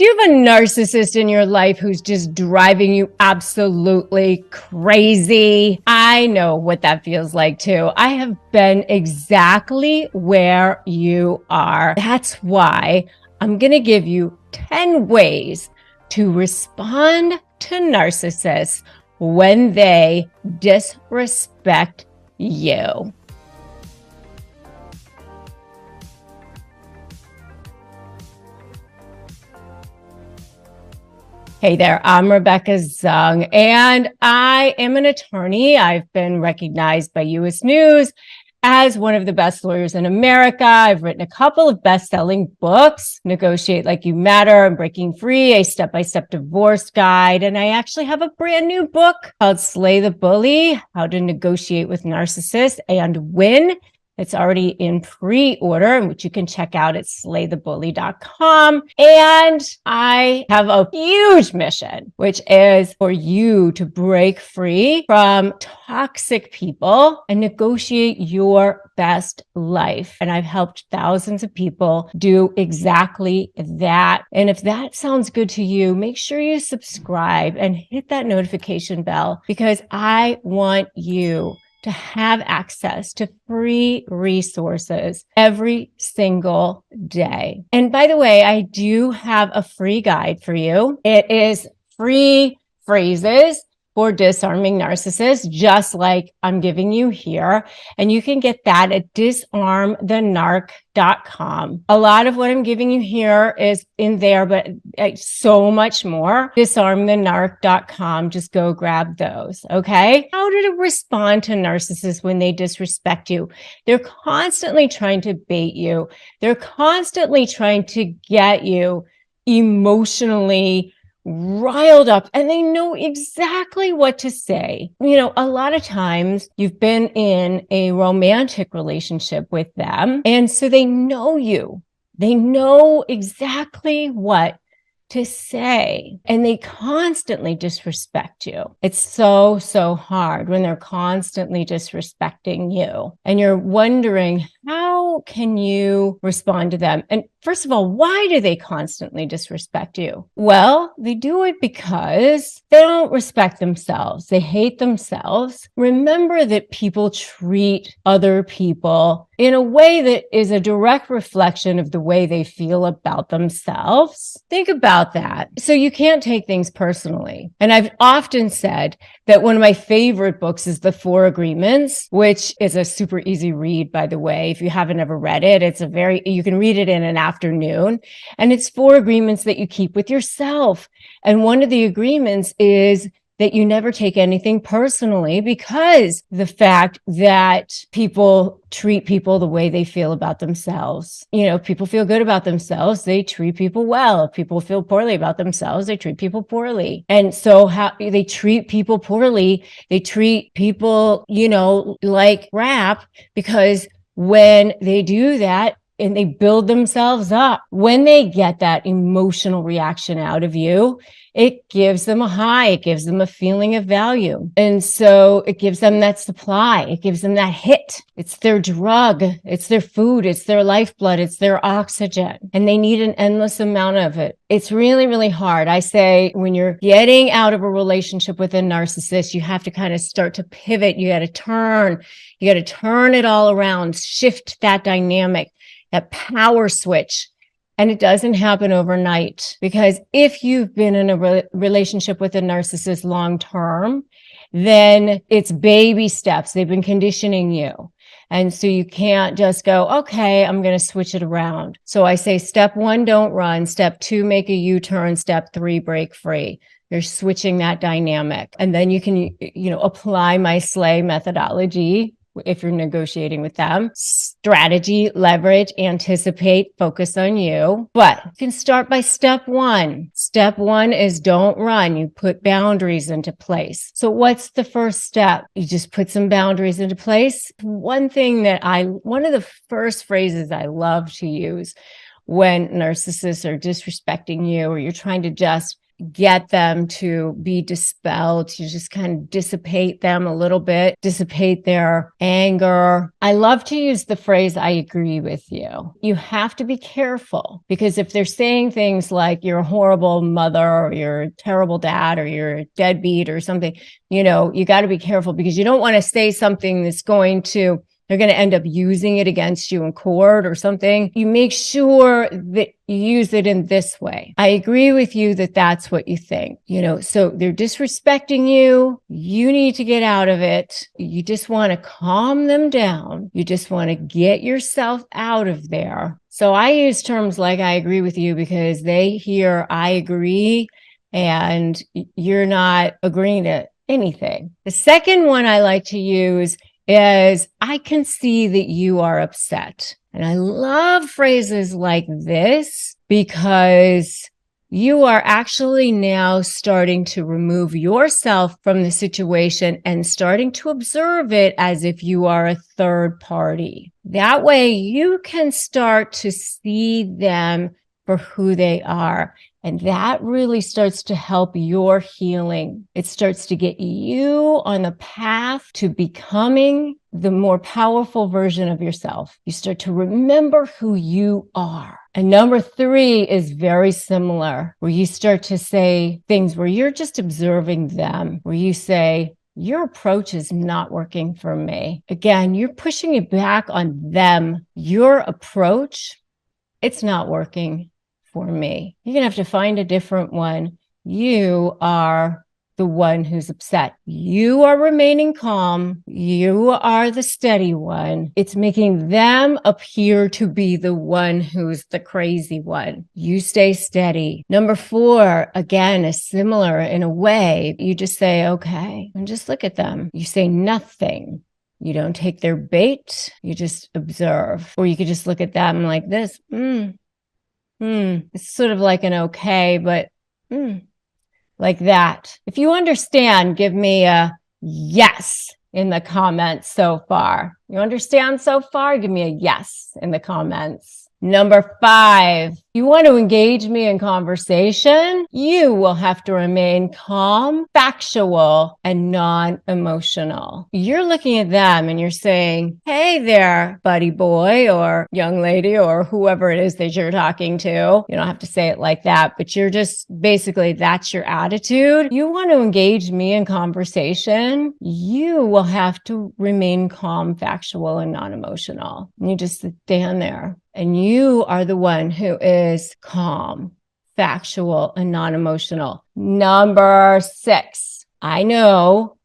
Do you have a narcissist in your life who's just driving you absolutely crazy? I know what that feels like too. I have been exactly where you are. That's why I'm going to give you 10 ways to respond to narcissists when they disrespect you. Hey there, I'm Rebecca Zung, and I am an attorney. I've been recognized by U.S. News as one of the best lawyers in America. I've written a couple of best-selling books, Negotiate Like You Matter and Breaking Free, a step-by-step divorce guide. And I actually have a brand new book called Slay the Bully, How to Negotiate with Narcissists and Win. It's already in pre-order, which you can check out at slaythebully.com. And I have a huge mission, which is for you to break free from toxic people and negotiate your best life. And I've helped thousands of people do exactly that. And if that sounds good to you, make sure you subscribe and hit that notification bell, because I want you to have access to free resources every single day. And by the way, I do have a free guide for you. It is free phrases for disarming narcissists, just like I'm giving you here. And you can get that at disarmthenarc.com. A lot of what I'm giving you here is in there, but so much more. Disarmthenarc.com. Just go grab those. Okay. How to respond to narcissists when they disrespect you? They're constantly trying to bait you. They're constantly trying to get you emotionally riled up, and they know exactly what to say. You know, a lot of times you've been in a romantic relationship with them, and so they know you. They know exactly what to say, and they constantly disrespect you. It's so hard when they're constantly disrespecting you, and you're wondering, how can you respond to them? And first of all, why do they constantly disrespect you? Well, they do it because they don't respect themselves. They hate themselves. Remember that people treat other people in a way that is a direct reflection of the way they feel about themselves. Think about that. So you can't take things personally. And I've often said that one of my favorite books is The 4 Agreements, which is a super easy read, by the way. If you haven't ever read it, you can read it in an afternoon. And it's 4 agreements that you keep with yourself. And one of the agreements is that you never take anything personally, because the fact that people treat people the way they feel about themselves. You know, if people feel good about themselves, they treat people well. If people feel poorly about themselves, they treat people poorly. And so how they treat people poorly, they treat people, like crap, because when they do that, and they build themselves up, when they get that emotional reaction out of you, it gives them a high. It gives them a feeling of value. And so it gives them that supply. It gives them that hit. It's their drug. It's their food. It's their lifeblood. It's their oxygen. And they need an endless amount of it. It's really, really hard. I say when you're getting out of a relationship with a narcissist, you have to kind of start to pivot. You got to turn it all around, shift that dynamic, that power switch. And it doesn't happen overnight, because if you've been in a relationship with a narcissist long term, then it's baby steps. They've been conditioning you. And so you can't just go, okay, I'm going to switch it around. So I say, step 1, don't run. Step 2, make a U-turn. Step 3, break free. You're switching that dynamic. And then you can, apply my SLAY methodology if you're negotiating with them. Strategy, leverage, anticipate, focus on you. But you can start by step 1. Step 1 is don't run. You put boundaries into place. So what's the first step? You just put some boundaries into place. One of the first phrases I love to use when narcissists are disrespecting you, or you're trying to just get them to be dispelled, to just kind of dissipate them a little bit, dissipate their anger. I love to use the phrase, I agree with you. You have to be careful, because if they're saying things like you're a horrible mother or you're a terrible dad or you're a deadbeat or something, you got to be careful, because you don't want to say something that's they're going to end up using it against you in court or something. You make sure that you use it in this way. I agree with you that that's what you think, so they're disrespecting you. You need to get out of it. You just want to calm them down. You just want to get yourself out of there. So I use terms like I agree with you because they hear I agree and you're not agreeing to anything. The second one I like to use is I can see that you are upset. And I love phrases like this because you are actually now starting to remove yourself from the situation and starting to observe it as if you are a third party. That way you can start to see them for who they are. And that really starts to help your healing. It starts to get you on the path to becoming the more powerful version of yourself. You start to remember who you are. And number 3 is very similar, where you start to say things where you're just observing them, where you say, your approach is not working for me. Again, you're pushing it back on them. Your approach, it's not working for me. You're going to have to find a different one. You are the one who's upset. You are remaining calm. You are the steady one. It's making them appear to be the one who's the crazy one. You stay steady. Number 4, again, is similar in a way. You just say, okay, and just look at them. You say nothing. You don't take their bait. You just observe. Or you could just look at them like this. It's sort of like an okay, but like that. If you understand, give me a yes in the comments so far. You understand so far? Give me a yes in the comments. Number 5, you want to engage me in conversation, you will have to remain calm, factual, and non-emotional. You're looking at them and you're saying, hey there, buddy boy or young lady or whoever it is that you're talking to. You don't have to say it like that, but you're just basically, that's your attitude. You want to engage me in conversation, you will have to remain calm, factual, and non-emotional. You just stand there. And you are the one who is calm, factual, and non-emotional. Number 6, I know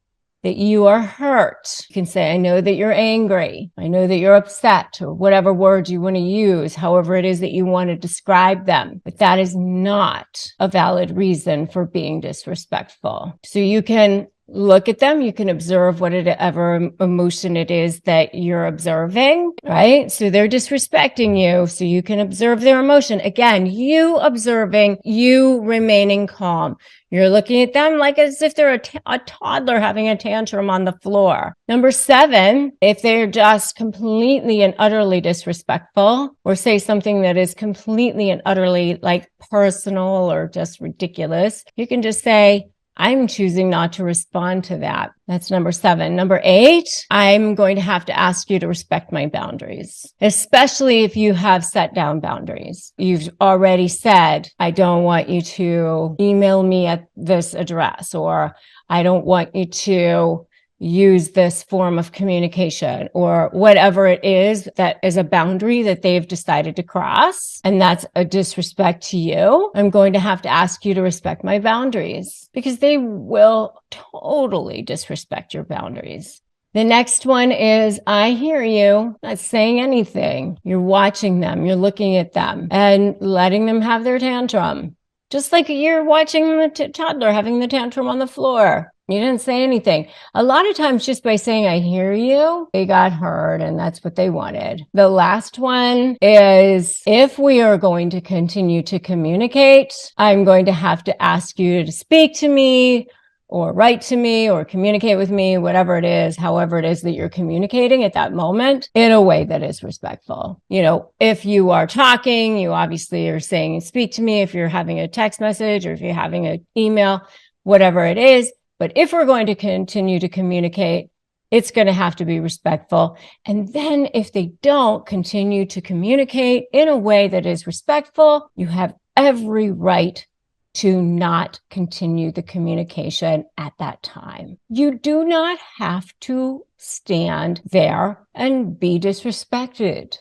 that you are hurt. You can say, I know that you're angry. I know that you're upset, or whatever word you want to use, however it is that you want to describe them. But that is not a valid reason for being disrespectful. So you can look at them. You can observe whatever emotion it is that you're observing, right? So they're disrespecting you. So you can observe their emotion. Again, you observing, you remaining calm. You're looking at them like as if they're a toddler having a tantrum on the floor. Number 7, if they're just completely and utterly disrespectful, or say something that is completely and utterly like personal or just ridiculous, you can just say, I'm choosing not to respond to that. That's number 7. Number 8, I'm going to have to ask you to respect my boundaries, especially if you have set down boundaries. You've already said, I don't want you to email me at this address, or I don't want you to use this form of communication, or whatever it is that is a boundary that they've decided to cross. And that's a disrespect to you. I'm going to have to ask you to respect my boundaries, because they will totally disrespect your boundaries. The next one is, I hear you, not saying anything. You're watching them, you're looking at them and letting them have their tantrum. Just like you're watching the toddler having the tantrum on the floor. You didn't say anything. A lot of times just by saying, I hear you, they got heard, and that's what they wanted. The last one is, if we are going to continue to communicate, I'm going to have to ask you to speak to me or write to me or communicate with me, whatever it is, however it is that you're communicating at that moment, in a way that is respectful. If you are talking, you obviously are saying, speak to me. If you're having a text message or if you're having an email, whatever it is. But if we're going to continue to communicate, it's going to have to be respectful. And then if they don't continue to communicate in a way that is respectful, you have every right to not continue the communication at that time. You do not have to stand there and be disrespected.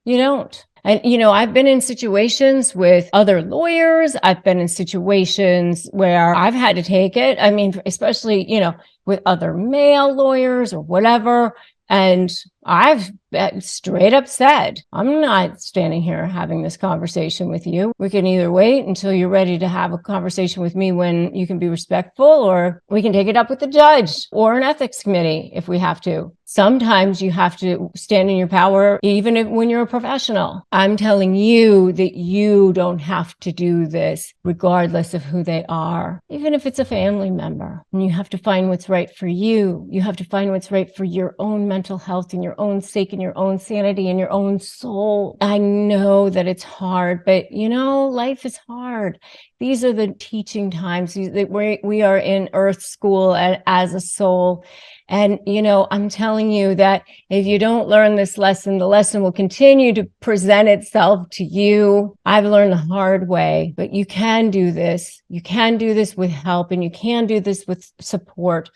You don't. And, I've been in situations with other lawyers. I've been in situations where I've had to take it. I mean, especially, with other male lawyers or whatever. And I've straight up said, I'm not standing here having this conversation with you. We can either wait until you're ready to have a conversation with me when you can be respectful, or we can take it up with the judge or an ethics committee if we have to. Sometimes you have to stand in your power, even when you're a professional. I'm telling you that you don't have to do this regardless of who they are, even if it's a family member. And you have to find what's right for you. You have to find what's right for your own mental health and your own sake and your own sanity and your own soul. I know that it's hard, but life is hard. These are the teaching times that we are in earth school as a soul. And, I'm telling you that if you don't learn this lesson, the lesson will continue to present itself to you. I've learned the hard way, but you can do this. You can do this with help, and you can do this with support.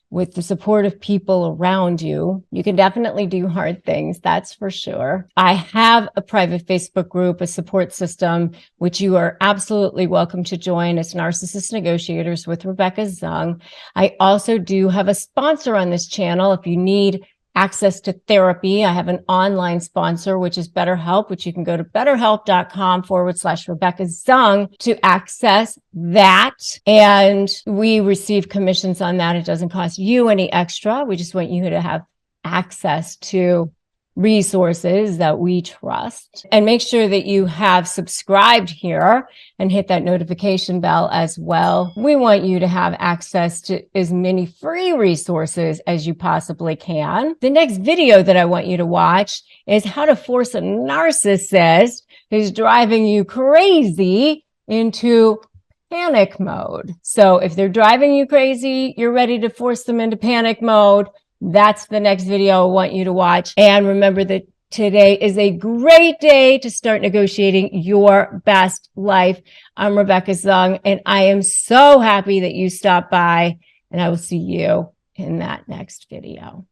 With the support of people around you. You can definitely do hard things, that's for sure. I have a private Facebook group, a support system, which you are absolutely welcome to join. It's Narcissist Negotiators with Rebecca Zung. I also do have a sponsor on this channel. If you need access to therapy, I have an online sponsor, which is BetterHelp, which you can go to betterhelp.com/Rebecca Zung to access that. And we receive commissions on that. It doesn't cost you any extra. We just want you to have access to resources that we trust. And make sure that you have subscribed here and hit that notification bell as well. We want you to have access to as many free resources as you possibly can. The next video that I want you to watch is how to force a narcissist who's driving you crazy into panic mode. So if they're driving you crazy, you're ready to force them into panic mode. That's the next video I want you to watch. And remember that today is a great day to start negotiating your best life. I'm Rebecca Zung, and I am so happy that you stopped by, and I will see you in that next video.